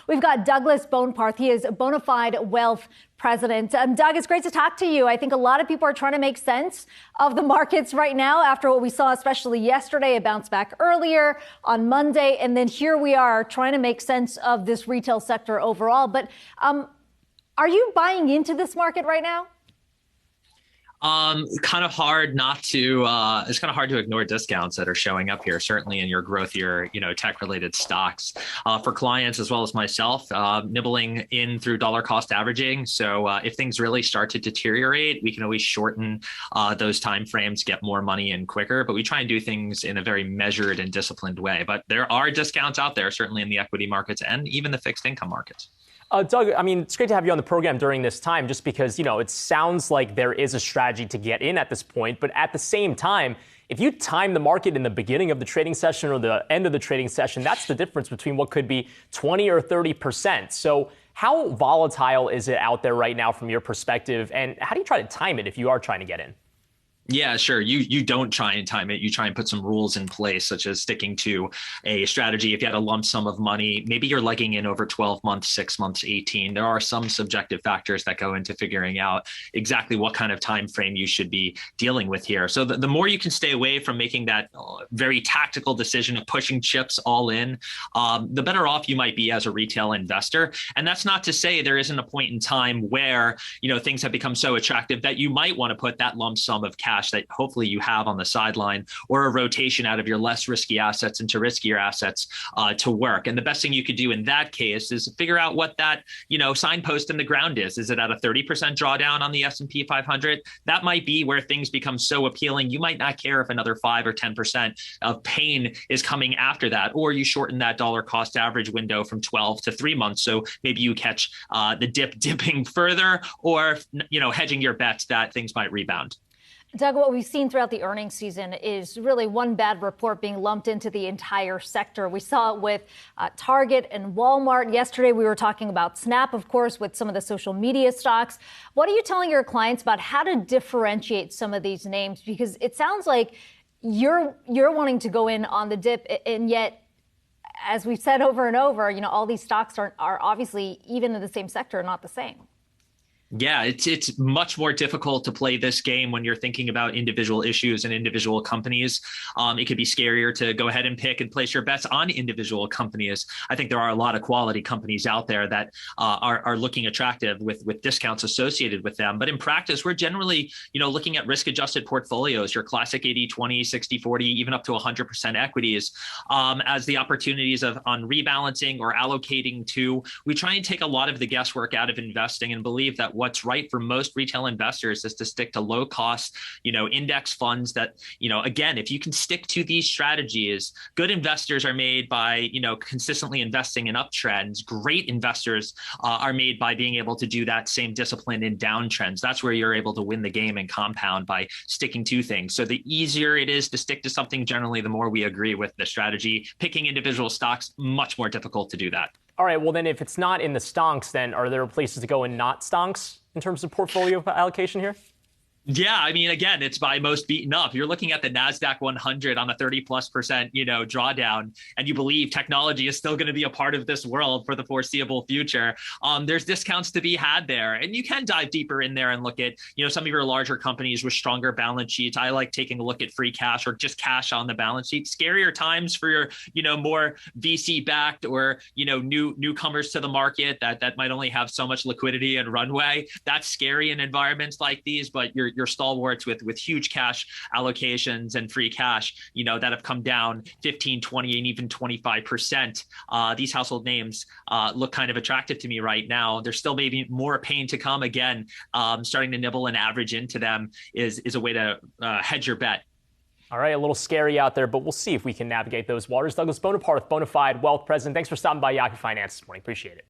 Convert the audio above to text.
We've got Douglas Boneparth. He is a bona fide wealth president. Doug, it's great to talk to you. I think a lot of people are trying to make sense of the markets right now after what we saw, especially yesterday, a bounce back earlier on Monday. And then here we are trying to make sense of this retail sector overall. But are you buying into this market right now? Kind of hard not to, it's kind of hard to ignore discounts that are showing up here, certainly in your growthier, tech related stocks, for clients as well as myself, nibbling in through dollar cost averaging. So if things really start to deteriorate, we can always shorten those timeframes, get more money in quicker, but we try and do things in a very measured and disciplined way. But there are discounts out there, certainly in the equity markets and even the fixed income markets. Doug, I mean, it's great to have you on the program during this time, just because, it sounds like there is a strategy to get in at this point. But at the same time, if you time the market in the beginning of the trading session or the end of the trading session, that's the difference between what could be 20 or 30%. So how volatile is it out there right now from your perspective? And how do you try to time it if you are trying to get in? Yeah, sure. You don't try and time it. You try and put some rules in place, such as sticking to a strategy. If you had a lump sum of money, maybe you're legging in over 12 months, 6 months, 18. There are some subjective factors that go into figuring out exactly what kind of time frame you should be dealing with here. So the more you can stay away from making that very tactical decision of pushing chips all in, the better off you might be as a retail investor. And that's not to say there isn't a point in time where, things have become so attractive that you might want to put that lump sum of cash that hopefully you have on the sideline, or a rotation out of your less risky assets into riskier assets to work. And the best thing you could do in that case is figure out what that, signpost in the ground is. Is it at a 30% drawdown on the S&P 500? That might be where things become so appealing. You might not care if another 5 or 10% of pain is coming after that, or you shorten that dollar cost average window from 12 to 3 months. So maybe you catch the dipping further, or, hedging your bets that things might rebound. Doug, what we've seen throughout the earnings season is really one bad report being lumped into the entire sector. We saw it with Target and Walmart. Yesterday, we were talking about Snap, of course, with some of the social media stocks. What are you telling your clients about how to differentiate some of these names? Because it sounds like you're wanting to go in on the dip, and yet, as we've said over and over, all these stocks are obviously, even in the same sector, not the same. Yeah, it's much more difficult to play this game when you're thinking about individual issues and individual companies. It could be scarier to go ahead and pick and place your bets on individual companies. I think there are a lot of quality companies out there that are looking attractive with discounts associated with them. But in practice, we're generally, looking at risk-adjusted portfolios, your classic 80-20, 60-40, even up to 100% equities, as the opportunities on rebalancing or allocating to. We try and take a lot of the guesswork out of investing and believe that what's right for most retail investors is to stick to low cost, index funds that, again, if you can stick to these strategies, good investors are made by, consistently investing in uptrends. Great investors are made by being able to do that same discipline in downtrends. That's where you're able to win the game and compound by sticking to things. So the easier it is to stick to something, generally, the more we agree with the strategy. Picking individual stocks, much more difficult to do that. All right, well, then if it's not in the stonks, then are there places to go in not stonks in terms of portfolio allocation here? Yeah, I mean, again, it's by most beaten up. You're looking at the NASDAQ 100 on a 30+%, drawdown, and you believe technology is still going to be a part of this world for the foreseeable future. There's discounts to be had there, and you can dive deeper in there and look at, some of your larger companies with stronger balance sheets. I like taking a look at free cash or just cash on the balance sheet. Scarier times for your, more VC-backed or, newcomers to the market that might only have so much liquidity and runway. That's scary in environments like these, but your stalwarts with huge cash allocations and free cash, that have come down 15, 20, and even 25%. These household names look kind of attractive to me right now. There's still maybe more pain to come. Again, starting to nibble and average into them is a way to hedge your bet. All right, a little scary out there, but we'll see if we can navigate those waters. Douglas Boneparth, bona fide wealth president. Thanks for stopping by Yahoo Finance this morning. Appreciate it.